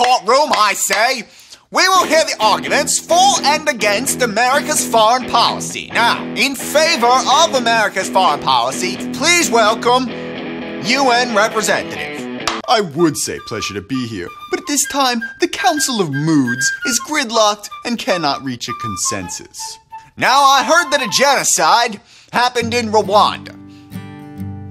courtroom, I say. We will hear the arguments for and against America's foreign policy. Now, in favor of America's foreign policy, please welcome UN Representative. I would say pleasure to be here, but at this time, the Council of Moods is gridlocked and cannot reach a consensus. Now, I heard that a genocide happened in Rwanda.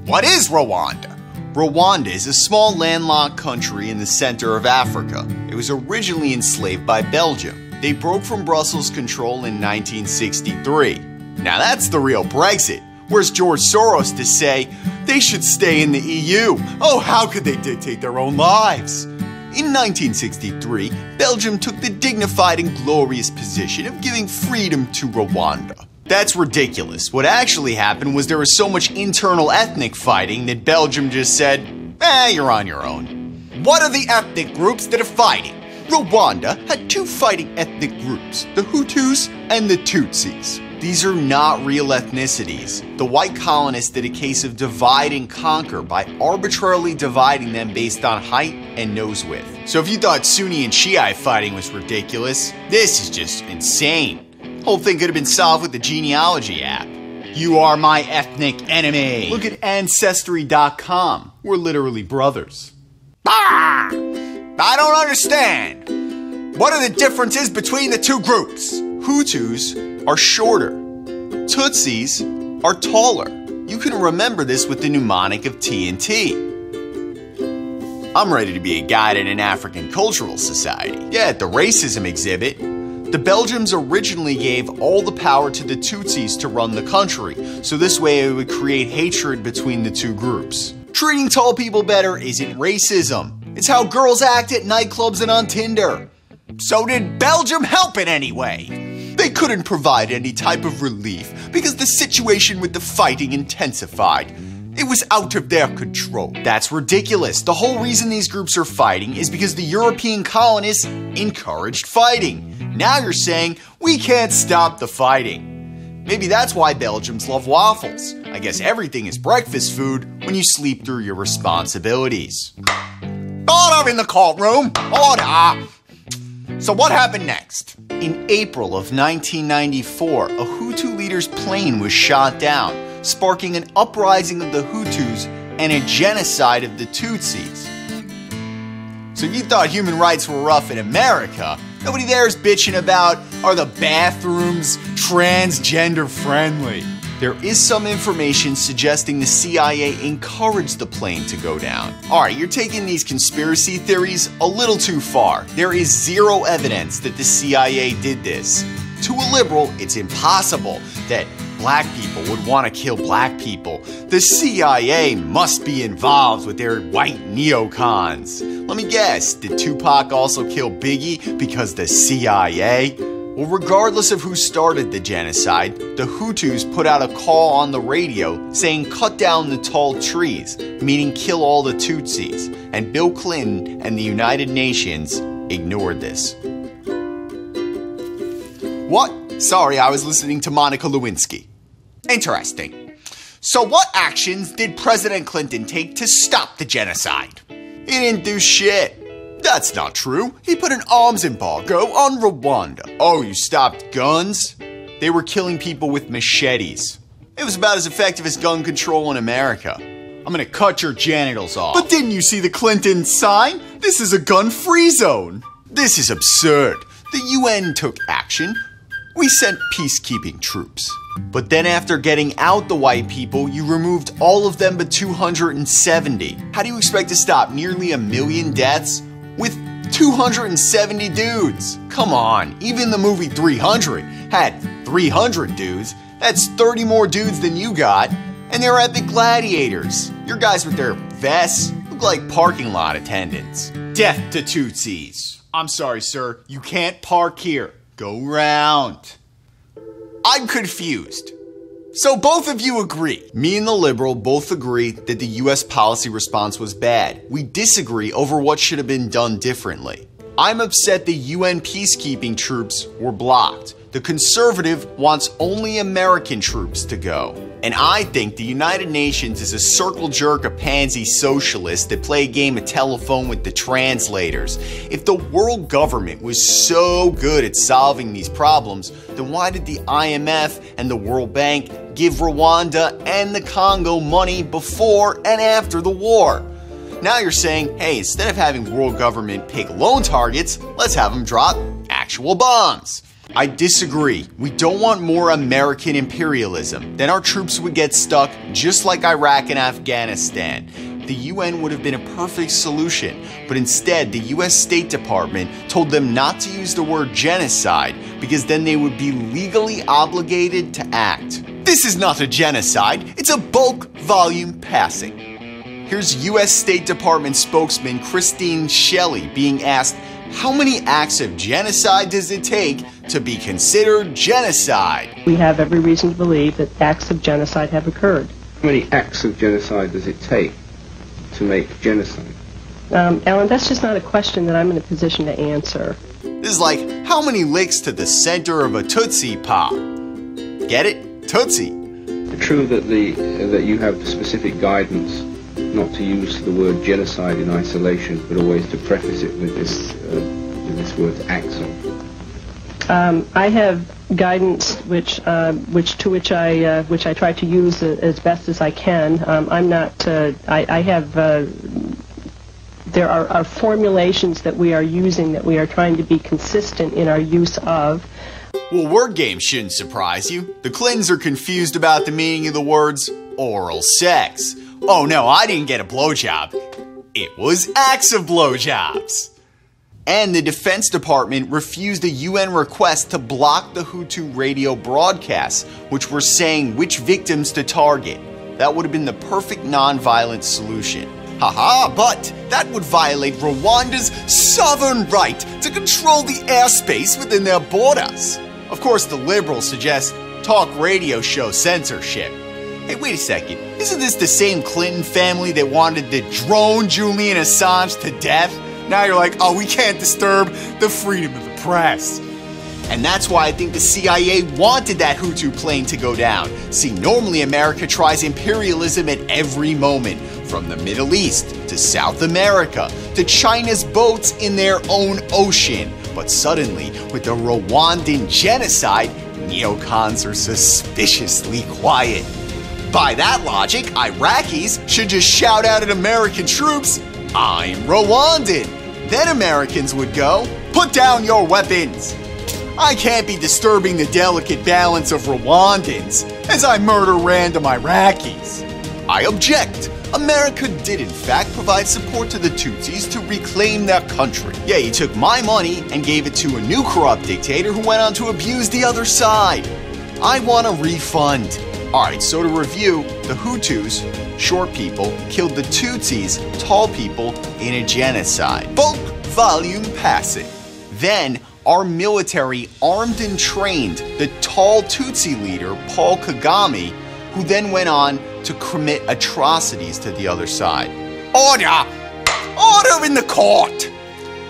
What is Rwanda? Rwanda is a small landlocked country in the center of Africa. It was originally enslaved by Belgium. They broke from Brussels' control in 1963. Now that's the real Brexit. Where's George Soros to say they should stay in the EU? Oh, how could they dictate their own lives? In 1963, Belgium took the dignified and glorious position of giving freedom to Rwanda. That's ridiculous. What actually happened was there was so much internal ethnic fighting that Belgium just said, you're on your own. What are the ethnic groups that are fighting? Rwanda had two fighting ethnic groups, the Hutus and the Tutsis. These are not real ethnicities. The white colonists did a case of divide and conquer by arbitrarily dividing them based on height and nose width. So if you thought Sunni and Shiite fighting was ridiculous, this is just insane. Whole thing could have been solved with the genealogy app. You are my ethnic enemy. Look at Ancestry.com. We're literally brothers. Ah! I don't understand. What are the differences between the two groups? Hutus are shorter. Tutsis are taller. You can remember this with the mnemonic of TNT. I'm ready to be a guide in an African cultural society. Yeah, at the racism exhibit. The Belgians originally gave all the power to the Tutsis to run the country, so this way it would create hatred between the two groups. Treating tall people better isn't racism. It's how girls act at nightclubs and on Tinder. So did Belgium help in any way? They couldn't provide any type of relief because the situation with the fighting intensified. It was out of their control. That's ridiculous. The whole reason these groups are fighting is because the European colonists encouraged fighting. Now you're saying we can't stop the fighting. Maybe that's why Belgians love waffles. I guess everything is breakfast food when you sleep through your responsibilities. Order in the courtroom. Order. So what happened next? In April of 1994, a Hutu leader's plane was shot down, sparking an uprising of the Hutus and a genocide of the Tutsis. So you thought human rights were rough in America. Nobody there is bitching about, are the bathrooms transgender friendly? There is some information suggesting the CIA encouraged the plane to go down. Alright, you're taking these conspiracy theories a little too far. There is zero evidence that the CIA did this. To a liberal, it's impossible that black people would want to kill black people. The CIA must be involved with their white neocons. Let me guess, did Tupac also kill Biggie because the CIA? Well, regardless of who started the genocide, the Hutus put out a call on the radio saying cut down the tall trees, meaning kill all the Tutsis, and Bill Clinton and the United Nations ignored this. What? Sorry, I was listening to Monica Lewinsky. Interesting. So what actions did President Clinton take to stop the genocide? He didn't do shit. That's not true. He put an arms embargo on Rwanda. Oh, you stopped guns? They were killing people with machetes. It was about as effective as gun control in America. I'm gonna cut your genitals off. But didn't you see the Clinton sign? This is a gun-free zone. This is absurd. The UN took action. We sent peacekeeping troops. But then after getting out the white people, you removed all of them but 270. How do you expect to stop nearly 1 million deaths with 270 dudes? Come on, even the movie 300 had 300 dudes. That's 30 more dudes than you got. And they were epic gladiators. Your guys with their vests look like parking lot attendants. Death to Tutsis. I'm sorry, sir. You can't park here. Go round. I'm confused. So both of you agree. Me and the liberal both agree that the US policy response was bad. We disagree over what should have been done differently. I'm upset the UN peacekeeping troops were blocked. The conservative wants only American troops to go. And I think the United Nations is a circle jerk of pansy socialists that play a game of telephone with the translators. If the world government was so good at solving these problems, then why did the IMF and the World Bank give Rwanda and the Congo money before and after the war? Now you're saying, hey, instead of having world government pick loan targets, let's have them drop actual bombs. I disagree. We don't want more American imperialism. Then our troops would get stuck just like Iraq and Afghanistan. The UN would have been a perfect solution, but instead the US State Department told them not to use the word genocide because then they would be legally obligated to act. This is not a genocide, it's a bulk volume passing. Here's US State Department spokesman Christine Shelley being asked, how many acts of genocide does it take to be considered genocide? We have every reason to believe that acts of genocide have occurred. How many acts of genocide does it take to make genocide? Alan, that's just not a question that I'm in a position to answer. This is like, how many licks to the center of a Tootsie Pop? Get it? Tootsie. It's true that that you have specific guidance not to use the word genocide in isolation, but always to preface it with this word acts of. I have guidance which I try to use as best as I can. I'm not. I have. There are formulations that we are using that we are trying to be consistent in our use of. Well, word games shouldn't surprise you. The Clintons are confused about the meaning of the words oral sex. Oh no, I didn't get a blowjob. It was acts of blowjobs. And the Defense Department refused a UN request to block the Hutu radio broadcasts, which were saying which victims to target. That would have been the perfect non-violent solution. Haha, but that would violate Rwanda's sovereign right to control the airspace within their borders. Of course, the liberals suggest talk radio show censorship. Hey, wait a second. Isn't this the same Clinton family that wanted to drone Julian Assange to death? Now you're like, oh, we can't disturb the freedom of the press. And that's why I think the CIA wanted that Hutu plane to go down. See, normally America tries imperialism at every moment, from the Middle East to South America to China's boats in their own ocean. But suddenly, with the Rwandan Genocide, neocons are suspiciously quiet. By that logic, Iraqis should just shout out at American troops, I'm Rwandan. Then Americans would go, put down your weapons. I can't be disturbing the delicate balance of Rwandans as I murder random Iraqis. I object. America did in fact provide support to the Tutsis to reclaim their country. Yeah, he took my money and gave it to a new corrupt dictator who went on to abuse the other side. I want a refund. Alright, so to review, the Hutus, short people, killed the Tutsis, tall people, in a genocide. Bulk volume passing. Then, our military armed and trained the tall Tutsi leader, Paul Kagame, who then went on to commit atrocities to the other side. Order! Order in the court!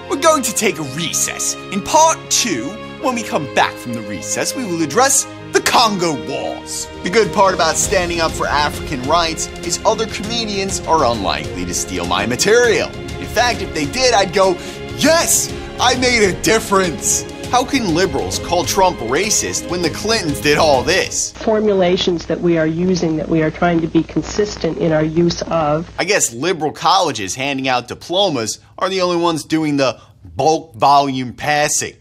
We're going to take a recess. In part 2, when we come back from the recess, we will address the Congo Wars. The good part about standing up for African rights is other comedians are unlikely to steal my material. In fact, if they did, I'd go, yes, I made a difference. How can liberals call Trump racist when the Clintons did all this? Formulations that we are using that we are trying to be consistent in our use of. I guess liberal colleges handing out diplomas are the only ones doing the bulk volume passing.